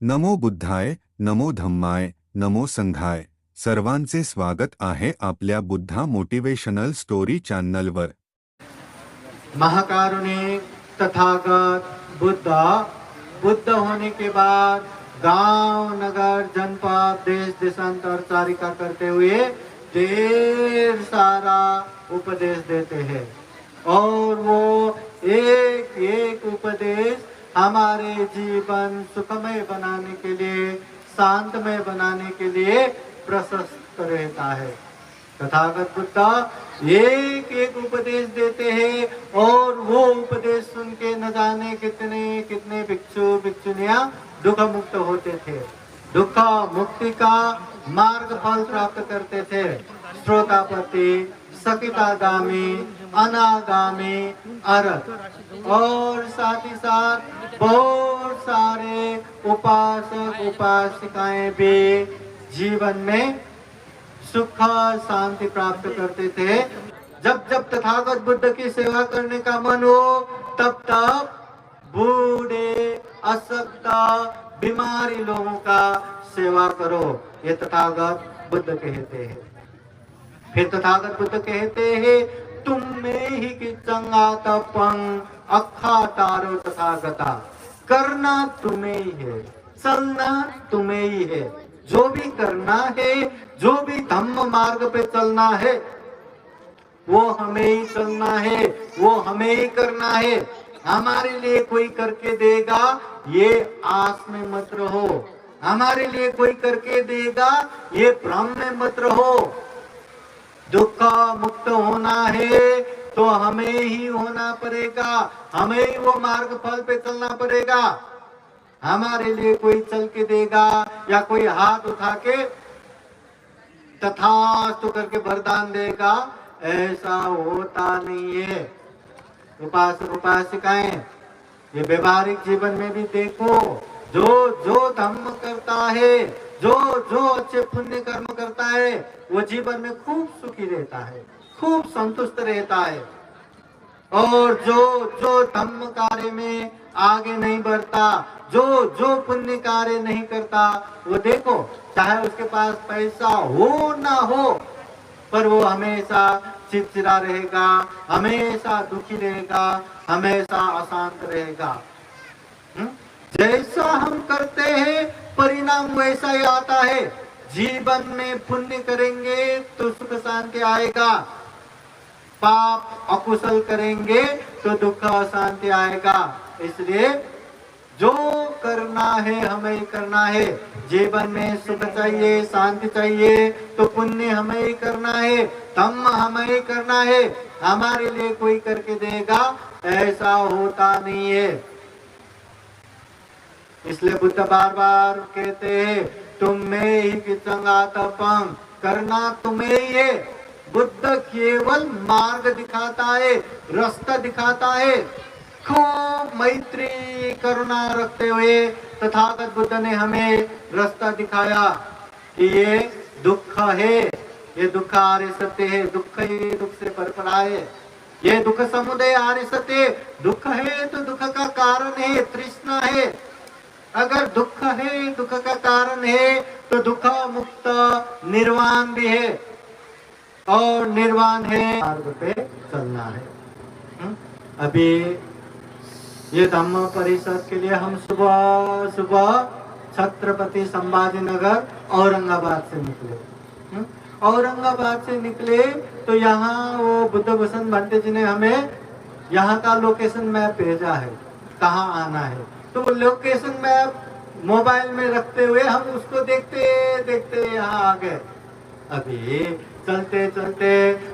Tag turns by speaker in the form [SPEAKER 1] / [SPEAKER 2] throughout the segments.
[SPEAKER 1] नमो बुद्धाय, नमो धम्माय, नमो संघाय. सर्वांचे स्वागत आहे आपल्या बुद्धा मोटिवेशनल स्टोरी चॅनलवर.
[SPEAKER 2] महाकारुणिक तथागत बुद्ध होने के बाद गांव, नगर, जनपद, देश देशांतर चारिका करते हुए ढेर सारा उपदेश देते हैं और वो एक एक उपदेश हमारे जीवन सुखमय बनाने के लिए, शांतमय बनाने के लिए प्रशस्त रहता है। तथागत बुद्ध एक एक उपदेश देते हैं और वो उपदेश सुन के न जाने कितने कितने भिक्षु भिक्षुनियां दुख मुक्त होते थे, दुख मुक्ति का मार्ग फल प्राप्त करते थे। श्रोतापति, सकितागामी, अनागामी, अरहत और साथ ही साथ बहुत सारे उपासक उपासिकाएं भी जीवन में सुख शांति प्राप्त करते थे। जब जब तथागत बुद्ध की सेवा करने का मन हो तब तब बूढ़े, अशक्त, बीमारी लोगों का सेवा करो, ये तथागत बुद्ध कहते हैं। फिर तथागत बुद्ध कहते हैं, तुम में ही कि चंगातपं अखा तारो तथागता, करना तुम्हें ही है, चलना तुम्हें ही है। जो भी करना है, जो भी धम्म मार्ग पे चलना है, वो हमें ही चलना है, वो हमें ही करना है। हमारे लिए कोई करके देगा ये आस में मत रहो, हमारे लिए कोई करके देगा ये भ्रम में मत रहो। दुख मुक्त होना है तो हमें ही होना पड़ेगा, हमें ही वो मार्ग फल पे चलना पड़ेगा। हमारे लिए कोई चल के देगा या कोई हाथ उठा के तथास्तु करके वरदान देगा, ऐसा होता नहीं है। उपासक उपासिकाएं ये व्यवहारिक जीवन में भी देखो, जो जो धर्म करता है, जो जो अच्छे पुण्य कर्म करता है, वो जीवन में खूब सुखी रहता है, खूब संतुष्ट रहता है। और जो जो धर्म कार्य में आगे नहीं बढ़ता, जो जो पुण्य कार्य नहीं करता, वो देखो चाहे उसके पास पैसा हो ना हो, पर वो हमेशा चिड़चिड़ा रहेगा, हमेशा दुखी रहेगा, हमेशा अशांत रहेगा। जैसा हम करते हैं परिणाम वैसा ही आता है। जीवन में पुण्य करेंगे तो सुख शांति आएगा, पाप अकुशल करेंगे तो दुख अशांति आएगा। इसलिए जो करना है हमें ही करना है। जीवन में सुख चाहिए, शांति चाहिए तो पुण्य हमें ही करना है, धम्म हमें ही करना है। हमारे लिए कोई करके देगा ऐसा होता नहीं है। इसलिए बुद्ध बार बार कहते हैं, तुम में ही कि चंगातपं, करना तुम्हें ही है। बुद्ध केवल मार्ग दिखाता है, रास्ता दिखाता है। खूब मैत्री करुणा रखते हुए तथागत बुद्ध ने हमें रास्ता दिखाया कि ये दुख है, ये दुख आर्य सत्य है, दुख ही दुख से पर पड़ा है, ये दुख समुदय आर्य सत्य। दुख है तो दुख का कारण है तृष्णा है। अगर दुख है, दुख का कारण है तो दुख मुक्त निर्वाण भी है, और निर्वाण है मार्ग पे चलना है। अभी ये धम्म परिषद के लिए हम सुबह सुबह छत्रपति संभाजी नगर औरंगाबाद से निकले। औरंगाबाद से निकले तो यहाँ वो बुद्ध भूषण भंते जी ने हमें यहाँ का लोकेशन मैप भेजा है, कहाँ आना है। तो वो लोकेशन मैप मोबाइल में रखते हुए हम उसको देखते देखते यहाँ आ गए। अभी चलते चलते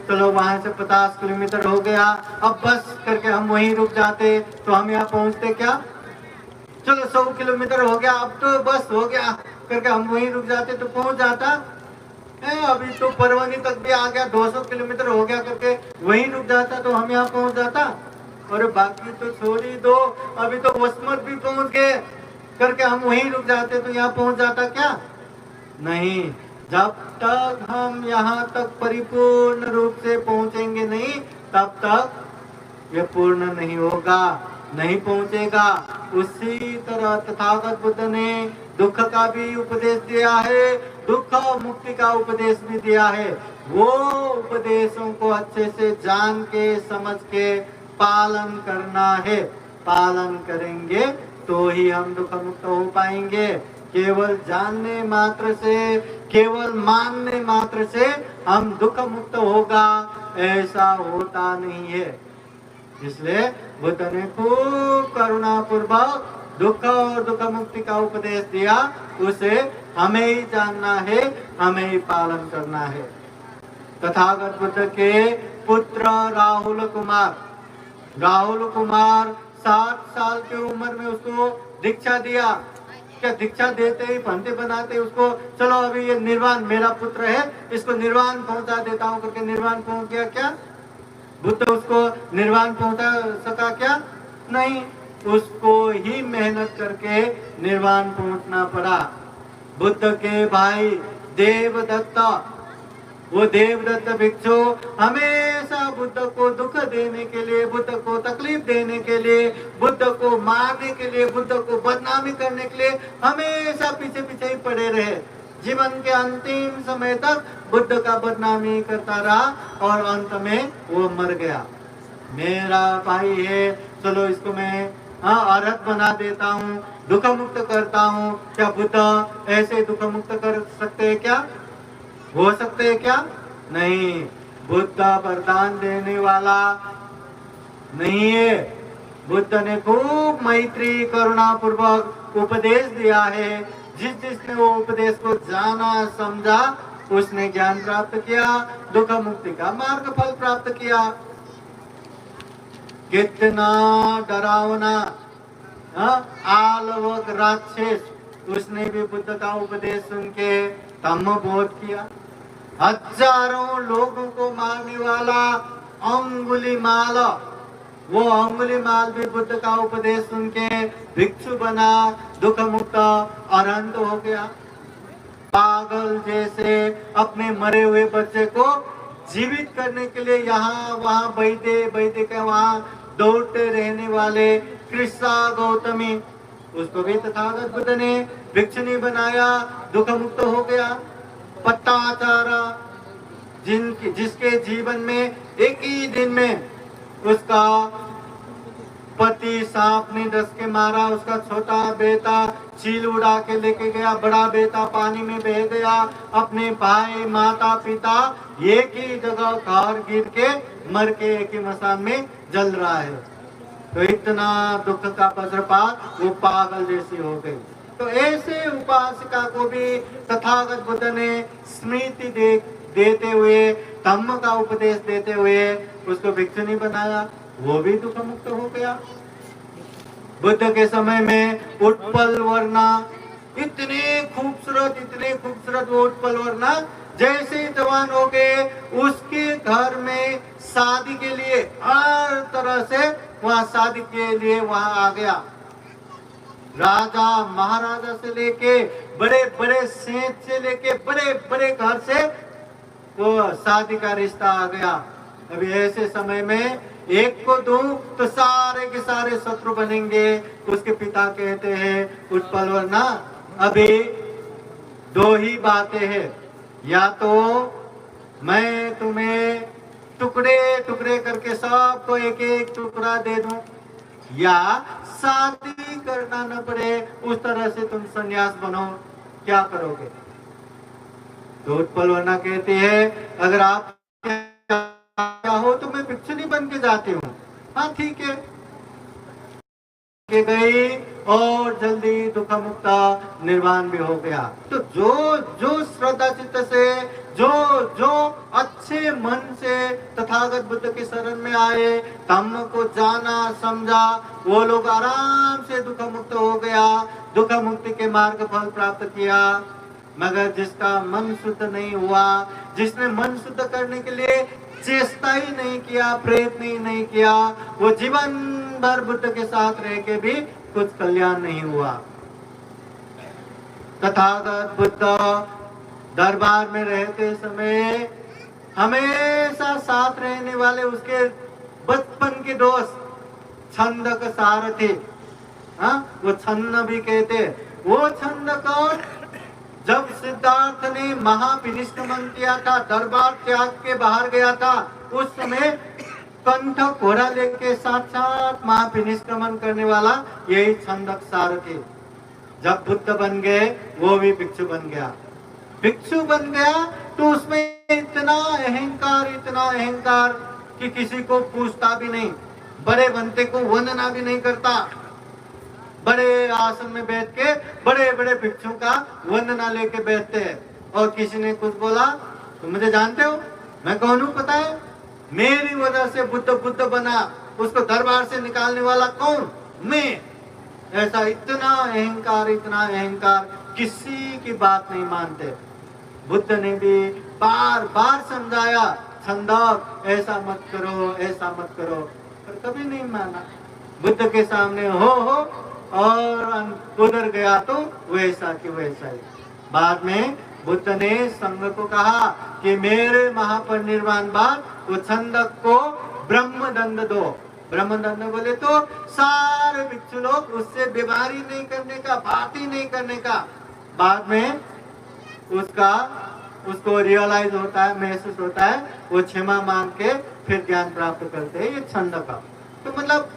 [SPEAKER 2] चलो वहां से 50 किलोमीटर हो गया, अब बस करके हम वहीं रुक जाते तो हम यहाँ पहुंचते क्या? चलो 100 किलोमीटर हो गया, अब तो बस हो गया करके हम वहीं रुक जाते तो पहुंच जाता। अभी तो परवनी तक भी आ गया, 200 किलोमीटर हो गया करके वहीं रुक जाता तो हम यहाँ पहुंच जाता। और बाकी तो छोड़ी दो, अभी तो वसमत भी पहुंच गए करके हम वहीं रुक जाते तो यहाँ पहुंच जाता क्या? नहीं। जब तक हम यहाँ तक परिपूर्ण रूप से पहुंचेंगे नहीं, तब तक ये पूर्ण नहीं होगा, नहीं पहुंचेगा। उसी तरह तथागत बुद्ध ने दुख का भी उपदेश दिया है, दुख और मुक्ति का उपदेश भी दिया है। वो उपदेशों को अच्छे से जान के समझ के पालन करना है। पालन करेंगे तो ही हम दुख मुक्त हो पाएंगे। केवल जानने मात्र से, केवल मानने मात्र से हम दुख मुक्त होगा, ऐसा होता नहीं है। इसलिए बुद्ध ने खूब करुणा पूर्वक दुख और दुख मुक्ति का उपदेश दिया। उसे हमें ही जानना है, हमें ही पालन करना है। तथागत बुद्ध के पुत्र राहुल कुमार 60 साल की उम्र में उसको दीक्षा दिया। क्या दीक्षा देते ही पंडित बनाते उसको, चलो अभी ये निर्वाण मेरा पुत्र है, इसको निर्वाण पहुंचा देता हूं करके निर्वाण पहुंच गया क्या? बुद्ध उसको निर्वाण पहुंचा सका क्या? नहीं, उसको ही मेहनत करके निर्वाण पहुंचना पड़ा। बुद्ध के भाई देवदत्त, वो देवदत्त भिक्षु हमेशा बुद्ध को दुख देने के लिए, बुद्ध को तकलीफ देने के लिए, बुद्ध को मारने के लिए, बुद्ध को बदनामी करने के लिए हमेशा पीछे पीछे ही पड़े रहे। जीवन के अंतिम समय तक बुद्ध का बदनामी करता रहा और अंत में वो मर गया। मेरा भाई है, चलो इसको मैं अरहत बना देता हूँ, दुख मुक्त करता हूँ। क्या बुद्ध ऐसे दुख मुक्त कर सकते हैं क्या? हो सकते हैं क्या? नहीं, बुद्ध वरदान देने वाला नहीं है। बुद्ध ने खूब मैत्री करुणा पूर्वक उपदेश दिया है। जिसने वो उपदेश को जाना समझा, उसने ज्ञान प्राप्त किया, दुख मुक्ति का मार्ग फल प्राप्त किया। कितना डरावना आलवक राक्षस, उसने भी बुद्ध का उपदेश सुन के धम्म बोध किया। हजारों लोगों को मारने वाला अंगुलीमाल, वो अंगुलीमाल भी बुद्ध का उपदेश सुन के भिक्षु बना, दुख मुक्त अनंत हो गया। पागल जैसे अपने मरे हुए बच्चे को जीवित करने के लिए यहाँ वहाँ बैठे के वहाँ दौड़ते रहने वाले कृष्णा गौतमी, उसको भी तथागत बुद्ध ने भिक्षुनी बनाया, दुख मुक्त हो गया। पट्टाचारा, जिसके जीवन में एक ही दिन में उसका पति सांप ने डस के मारा, उसका छोटा बेटा चील उड़ा के लेके गया, बड़ा बेटा पानी में बह गया, अपने भाई माता पिता एक ही जगह घर गिर के मर के एक ही मसान में जल रहा है। तो इतना दुख का वज्रपात, वो पागल जैसी हो गई। तो ऐसे उपासिका को भी तथागत बुद्ध ने स्मृति देते हुए, धम्म का उपदेश देते हुए उसको भिक्षुनी बनाया, वो भी दुख मुक्त हो गया। बुद्ध के समय में उत्पल वर्णा, इतने खूबसूरत वो उत्पल वर्णा, जैसे ही जवान हो गए उसके घर में शादी के लिए हर तरह से वहाँ शादी के लिए वहाँ आ गया। राजा महाराजा से लेके बड़े बड़े सेठ से लेके बड़े बड़े घर से वो शादी का रिश्ता आ गया। अभी ऐसे समय में एक को दूं तो सारे के सारे शत्रु बनेंगे। उसके पिता कहते हैं उत्पल वर्णा, अभी दो ही बातें हैं, या तो मैं तुम्हें टुकड़े टुकड़े करके सबको एक एक टुकड़ा दे दूं, या शादी करना न पड़े उस तरह से तुम सन्यास बनो, क्या करोगे? तो उत्पल वर्णा कहती है, अगर आप क्या हो तो मैं भिक्षुनी बन के जाती हूँ। हाँ ठीक है, के गई और जल्दी दुख मुक्त निर्वाण भी हो गया। तो जो श्रद्धा चित्त से, जो अच्छे मन से तथागत बुद्ध के शरण में आए, धम्म को जाना समझा, वो लोग आराम से दुख मुक्त हो गया, दुख मुक्ति के मार्ग फल प्राप्त किया। मगर जिसका मन शुद्ध नहीं हुआ, जिसने मन शुद्ध करने के लिए चेष्टा ही नहीं किया, प्रयत्न ही नहीं किया, वो जीवन भर बुद्ध के साथ रह के भी कुछ कल्याण नहीं हुआ। तथागत बुद्ध दरबार में रहते समय हमेशा साथ रहने वाले उसके बचपन के दोस्त छंदक सारथी, हाँ, वो छंद भी कहते। वो छंद कौन? जब सिद्धार्थ ने महाविनिष्क्रमण किया था, दरबार त्याग के बाहर गया था, उस समय कंठ घोड़ा लेके साक्षात महाविनिष्क्रमण करने वाला यही छंदक सारथी। जब बुद्ध बन गए वो भी भिक्षु बन गया। भिक्षु बन गया तो उसमें इतना अहंकार कि किसी को पूछता भी नहीं, बड़े बनते को वंदना भी नहीं करता। बड़े आसन में बैठ के बड़े बड़े भिक्षु का वंदना लेके बैठते हैं। और किसी ने कुछ बोला तो मुझे जानते हो मैं कौन हूं पता है? मेरी वजह से बुद्ध बना, उसको दरबार से निकालने वाला कौन? मैं। ऐसा इतना अहंकार, किसी की बात नहीं मानते। बुद्ध ने भी बार बार समझाया, छंदक ऐसा मत करो, पर कभी नहीं माना। बुद्ध के सामने हो और उधर गया तो वैसा की वैसा ही। बाद में बुद्ध ने संघ को कहा कि मेरे महापरिनिर्वाण बाद वो छंदक को ब्रह्मदंड दो। ब्रह्मदंड बोले तो सारे भिक्षु लोग उससे व्यवहारी नहीं करने का, बात ही नहीं करने का। बाद में उसको रियलाइज होता है, महसूस होता है, वो क्षमा मांग के फिर ज्ञान प्राप्त करते हैं। ये छंद का तो मतलब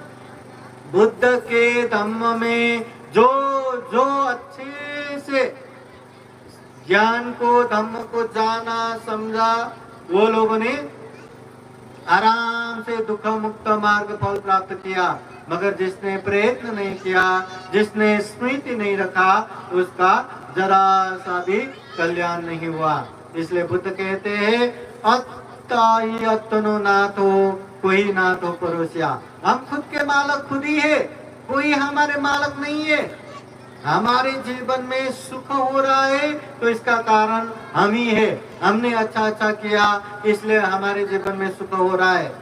[SPEAKER 2] बुद्ध के धम्म में जो अच्छे से ज्ञान को, धम्म को जाना, समझा, वो लोगों ने आराम से दुख मुक्त मार्ग फल प्राप्त किया। मगर जिसने प्रयत्न नहीं किया, जिसने स्मृति नहीं रखा, उसका जरा सा भी कल्याण नहीं हुआ। इसलिए बुद्ध कहते हैं अत्ताई अत्तनो नाथो, कोई नाथो परोसिया। हम खुद के मालक खुद ही है, कोई हमारे मालक नहीं है। हमारे जीवन में सुख हो रहा है तो इसका कारण हम ही है। हमने अच्छा किया इसलिए हमारे जीवन में सुख हो रहा है।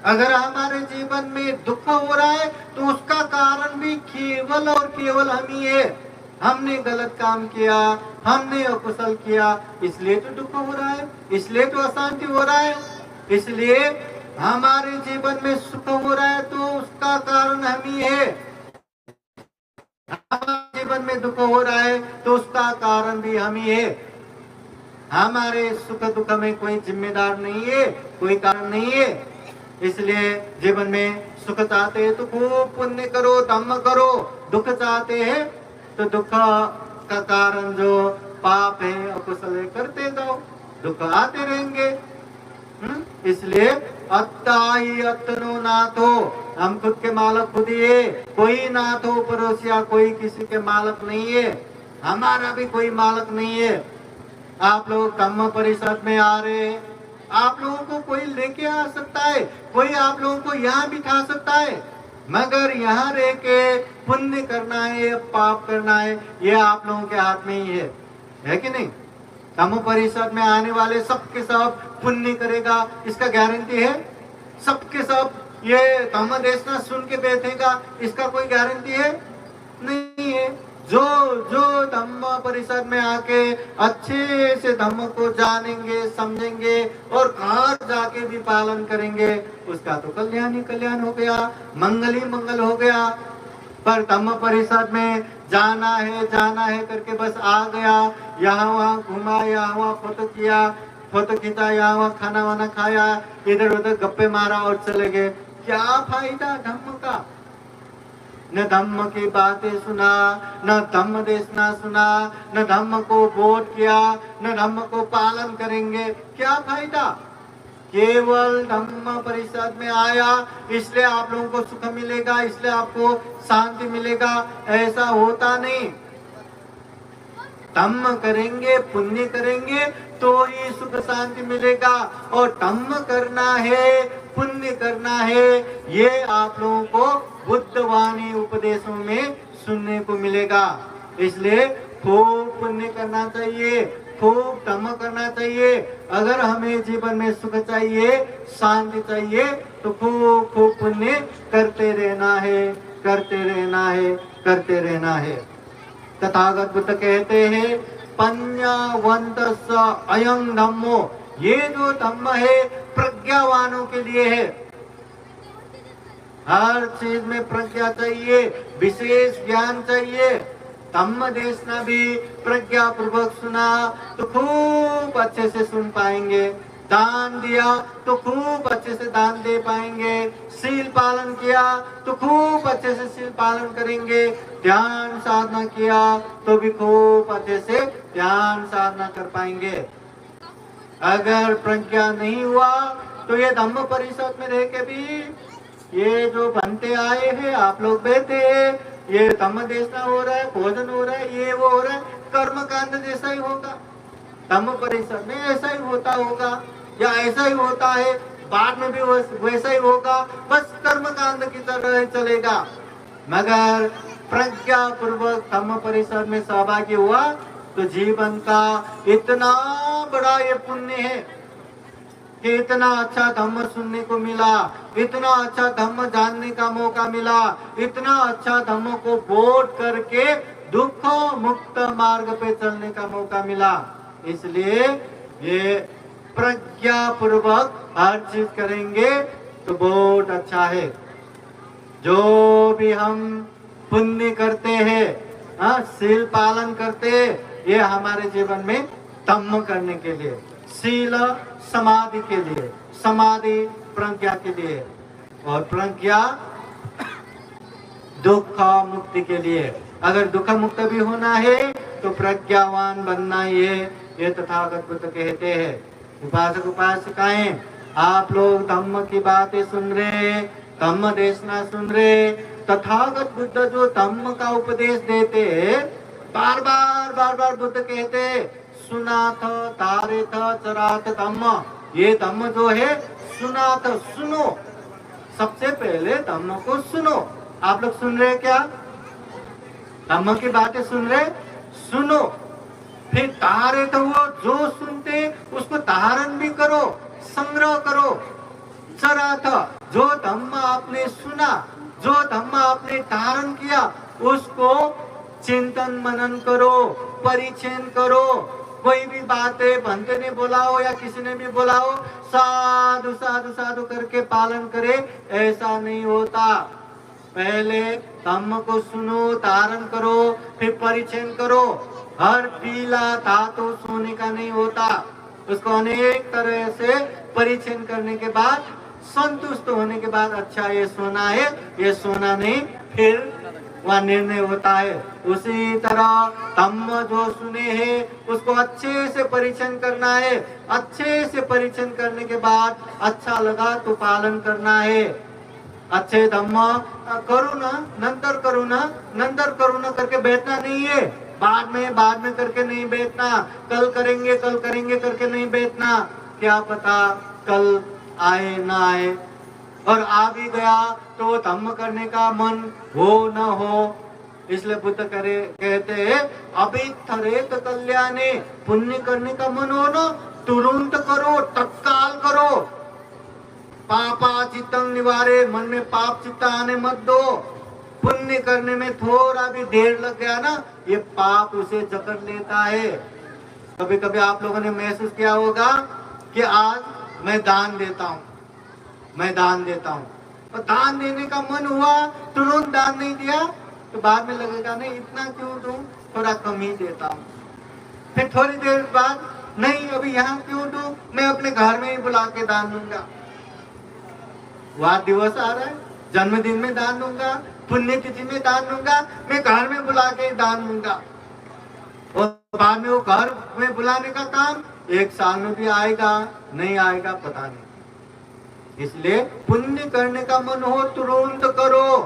[SPEAKER 2] अगर हमारे जीवन में दुख हो रहा है तो उसका कारण भी केवल और केवल हम ही है। हमने गलत काम किया, हमने अकुशल किया, इसलिए तो दुख हो रहा है, इसलिए तो अशांति हो रहा है। इसलिए हमारे जीवन में सुख हो रहा है तो उसका कारण हम ही है। हमारे जीवन में दुख हो रहा है तो उसका कारण भी हम ही है। हमारे सुख दुख में कोई जिम्मेदार नहीं है, कोई कारण नहीं है। इसलिए जीवन में सुख चाहते हैं तो खूब पुण्य करो, धम्म करो। दुख चाहते हैं तो दुख का कारण जो पाप है, अकुशल है, करते जाओ, दुख आते रहेंगे। इसलिए अत्ताई अत्तनो नाथो, हम खुद के मालक खुद ही है। कोई नाथो परोसिया, कोई किसी के मालक नहीं है। हमारा भी कोई मालक नहीं है। आप लोग धम्म परिषद में आ रहे, आप लोगों को कोई लेके आ सकता है, कोई आप लोगों को यहाँ बिठा सकता है, मगर यहाँ रह के पुण्य करना है या पाप करना है ये आप लोगों के हाथ में ही है कि नहीं? धम्म परिषद में आने वाले सबके सब पुण्य करेगा इसका गारंटी है? सबके सब ये धम्म देशना सुन के बैठेगा इसका कोई गारंटी है? नहीं है। जो धम्म परिषद में आके अच्छे से धम्म को जानेंगे, समझेंगे और घर जाके भी पालन करेंगे, उसका तो कल्याण ही कल्याण हो गया, मंगल ही मंगल हो गया। पर धम्म परिषद में जाना है करके बस आ गया, यहाँ वहाँ घुमा, यहाँ वहाँ फोटो खींचा, यहाँ वहाँ खाना वाना खाया, इधर उधर गप्पे मारा और चले गए। क्या फायदा धम्म का? न धम्म की बातें सुना, न धम्म देशना सुना, न धम्म को बोध किया, न धम्म को पालन करेंगे, क्या फायदा? केवल धम्म परिषद में आया इसलिए आप लोगों को सुख मिलेगा, इसलिए आपको शांति मिलेगा, ऐसा होता नहीं। धम्म करेंगे, पुण्य करेंगे तो ही सुख शांति मिलेगा। और धम्म करना है, पुण्य करना है, ये आप लोगों को बुद्धवाणी उपदेशों में सुनने को मिलेगा। इसलिए खूब पुण्य करना चाहिए, खूब धम्म करना चाहिए। अगर हमें जीवन में सुख चाहिए, शांति चाहिए तो खूब खूब पुण्य करते रहना है। तथागत बुद्ध कहते हैं पंचवंतस अयं धम्मो, ये जो धम्म है प्रज्ञावानों के लिए है। हर चीज में प्रज्ञा चाहिए, विशेष ज्ञान चाहिए। धम्म देशना भी प्रज्ञा पूर्वक सुना तो खूब अच्छे से सुन पाएंगे। दान दिया तो खूब अच्छे से दान दे पाएंगे। शील पालन किया तो खूब अच्छे से शील पालन करेंगे। ध्यान साधना किया तो भी खूब अच्छे से ध्यान साधना कर पाएंगे। अगर प्रज्ञा नहीं हुआ तो ये धम्म परिषद में रह के भी ये जो बनते आए हैं, आप लोग बैठे हैं, ये धम्म देशना हो रहा है, भोजन हो रहा है, ये वो हो रहा है, कर्म कांड जैसा ही होगा। धम्म परिषद में ऐसा ही होता होगा या ऐसा ही होता है, बाद में भी वैसा ही होगा, बस कर्म कांड की तरह चलेगा। मगर प्रज्ञा पूर्वक धम्म परिषद में सहभागी हुआ तो जीवन का इतना बड़ा ये पुण्य है कि इतना अच्छा धम्म सुनने को मिला, इतना अच्छा धम्म जानने का मौका मिला, इतना अच्छा धम्म को बोध करके दुख मुक्त मार्ग पे चलने का मौका मिला। इसलिए ये प्रज्ञा पूर्वक हर चीज करेंगे तो बहुत अच्छा है। जो भी हम पुण्य करते हैं, शील पालन करते हैं, ये हमारे जीवन में धम्म करने के लिए, शील समाधि के लिए, समाधि प्रज्ञा के लिए, और प्रज्ञा दुख मुक्ति के लिए। अगर दुख मुक्त भी होना है तो प्रज्ञावान बनना ही है, ये तथागत बुद्ध कहते हैं। उपासक उपासिकाएं, आप लोग धम्म की बातें सुन रहे, धम्म देशना सुन रहे, तथागत बुद्ध जो धम्म का उपदेश देते हैं, बार बार बुद्ध कहते हैं, सुनाथ तारेथ चराथ धम्म। ये धम्म जो है सुनाथ, सुनो, सबसे पहले धम्म को सुनो। आप लोग सुन रहे क्या? धम्म की बातें सुन रहे, सुनो। फिर तारेथ, वो जो सुनते उसको धारण भी करो, संग्रह करो। चराथ, जो धम्म आपने सुना, जो धम्म आपने धारण किया, उसको चिंतन मनन करो, परिचय करो। कोई भी बात है, भंते ने बोला हो या किसी ने भी बोला हो, साधु साधु साधु करके पालन करे, ऐसा नहीं होता। पहले धम्म को सुनो, धारण करो, फिर परिचय करो। हर पीला धातु सोने का नहीं होता, उसको अनेक तरह से परिचय करने के बाद, संतुष्ट होने के बाद, अच्छा ये सोना है, ये सोना नहीं, फिर वह निर्णय होता है। उसी तरह धम्म जो सुने हैं उसको अच्छे से परिचय करना है। अच्छे से परिचय करने के बाद अच्छा लगा तो पालन करना है। अच्छे धम्म करो ना, नंतर करो ना, नंतर करो ना करके बैठना नहीं है। बाद में करके नहीं बैठना, कल करेंगे करके नहीं बैठना। क्या पता कल आए ना आए, और आ भी गया तो धम्म करने का मन हो न हो। इसलिए बुद्ध कहते हैं, अभिथरेत कल्याणे, पुण्य करने का मन हो ना, तुरंत करो, तत्काल करो। पापा चित्तं निवारे, मन में पाप चित्त आने मत दो। पुण्य करने में थोड़ा भी देर लग गया ना, ये पाप उसे जकड़ लेता है। कभी कभी आप लोगों ने महसूस किया होगा कि आज मैं दान देता हूँ, और दान देने का मन हुआ, तुरंत दान नहीं दिया तो बाद में लगेगा नहीं, इतना क्यों दूं, थोड़ा कम ही देता हूँ। फिर थोड़ी देर बाद, नहीं अभी यहाँ क्यों दूं, मैं अपने घर में ही बुला के दान दूंगा। वह दिवस आ रहा है, जन्मदिन में दान दूंगा, पुण्यतिथि में दान दूंगा, मैं घर में बुला के दान दूंगा। और बाद में वो घर में बुलाने का काम 1 साल में भी आएगा, नहीं आएगा पता नहीं। इसलिए पुण्य करने का मन हो तुरंत करो,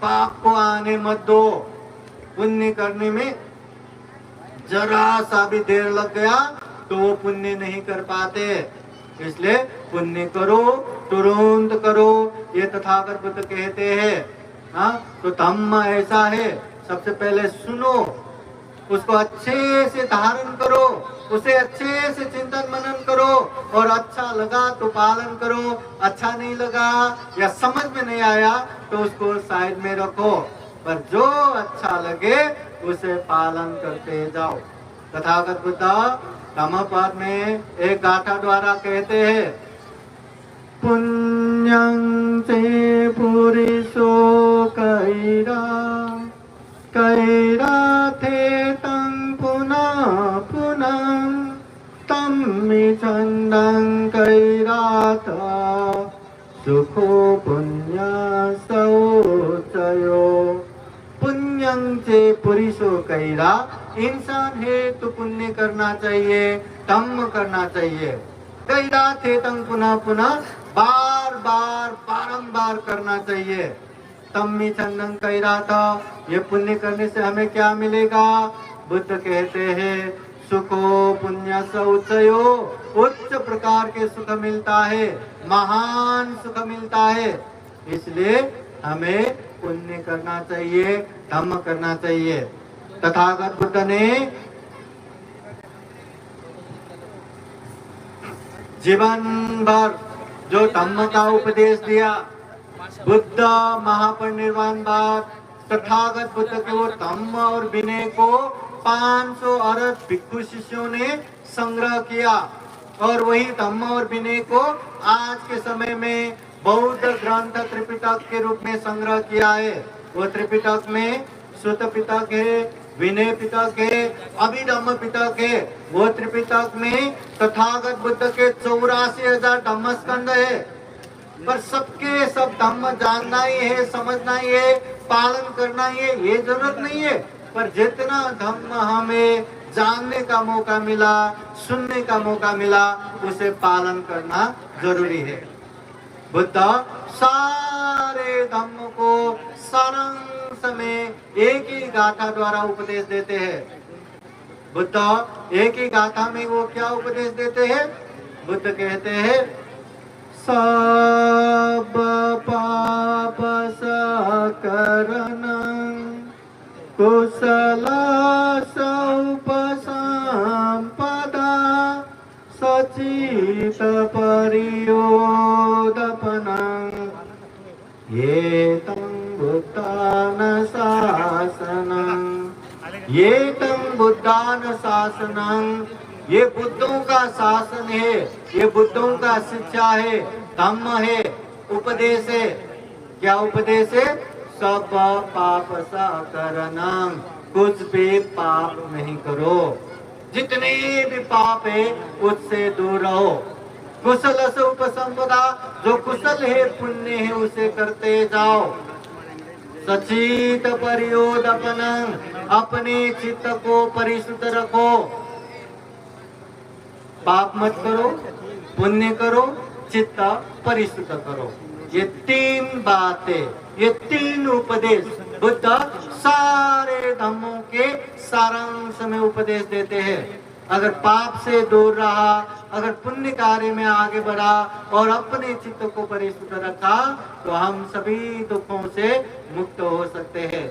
[SPEAKER 2] पाप को आने मत दो। पुण्य करने में जरा सा भी देर लग गया तो वो पुण्य नहीं कर पाते। इसलिए पुण्य करो, तुरंत करो, ये तथागत बुद्ध कहते हैं। तो धम्म ऐसा है, सबसे पहले सुनो, उसको अच्छे से धारण करो, उसे अच्छे से चिंतन मनन करो, और अच्छा लगा तो पालन करो, अच्छा नहीं लगा या समझ में नहीं आया तो उसको साइड में रखो, पर जो अच्छा लगे उसे पालन करते जाओ। तथागत बुद्ध धम्मपद में एक गाथा द्वारा कहते हैं, पुण्य पुण्यं चे पुरिषो कैरा कैराथे तं पुनः पुनः तं छन्दं कैराथ सुखो पुण्य शौचयो। पुण्यं चे पुरुषो कैरा, इंसान है तो पुण्य करना चाहिए, धम्म करना चाहिए। कैरा थे तंग पुनः पुनः, बार बार बारंबार करना चाहिए। तम्मी चंदन कैरा था, ये पुण्य करने से हमें क्या मिलेगा? बुद्ध कहते हैं सुखो पुण्य शौचयो, उच्च प्रकार के सुख मिलता है, महान सुख मिलता है। इसलिए हमें पुण्य करना चाहिए, धम्म करना चाहिए। तथागत बुद्ध ने जीवन भर जो धम्म का उपदेश दिया, बुद्ध महापरिनिर्वाण बाद तथागत बुद्ध के वो धम्म और विनय को 500 अरब भिक्षु शिष्यों ने संग्रह किया, और वही धम्म और विनय को आज के समय में बौद्ध ग्रंथ त्रिपिटक के रूप में संग्रह किया है। वो त्रिपिटक में सुत पिटक है, विनय पिटक है, अभिधम्म पिटक है। वो त्रिपिटक में तथागत बुद्ध के 84,000 धम्म स्कंद है। पर सबके सब धम्म जानना ही है, समझना ही है, पालन करना ही है, ये जरूरत नहीं है। पर जितना धम्म हमें जानने का मौका मिला, सुनने का मौका मिला, उसे पालन करना जरूरी है। बुद्ध सारे धम्म को सारांश में एक ही गाथा द्वारा उपदेश देते हैं। बुद्ध एक ही गाथा में वो क्या उपदेश देते हैं? बुद्ध कहते हैं सब पाप सकरण कुशल सौपसंपदा सचित परियोदपनं ये तं बुद्धान शासनं, ये तं बुद्धान शासनं, ये बुद्धों का शासन है, ये बुद्धों का शिक्षा है, धम्म है, उपदेश है। क्या उपदेश है? सब पाप सकरणं, कुछ भी पाप नहीं करो, जितने भी पाप है उससे दूर रहो। कुशल से उपसंपदा, जो कुशल है, पुण्य है, उसे करते जाओ। सचित परियोदपनं, अपने चित्त को परिशुद्ध रखो। पाप मत करो, पुण्य करो, चित्त परिशुद्ध करो। ये 3 बातें, ये 3 उपदेश बुद्ध सारे धम्मों के सारांश में उपदेश देते हैं। अगर पाप से दूर रहा, अगर पुण्य कार्य में आगे बढ़ा और अपने चित्त को परिशुद्ध रखा, तो हम सभी दुखों से मुक्त हो सकते हैं।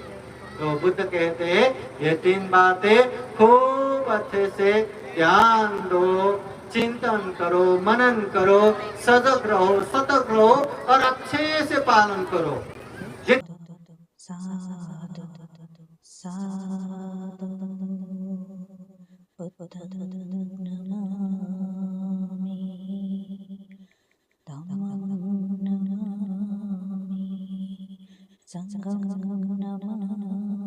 [SPEAKER 2] तो बुद्ध कहते हैं ये 3 बातें खूब अच्छे से ध्यान दो, चिंतन करो, मनन करो, सजग रहो, सतर्क रहो और अच्छे से पालन करो।
[SPEAKER 3] साधु साधु बुद्धं नमामि, धम्मं नमामि, संघं नमामि।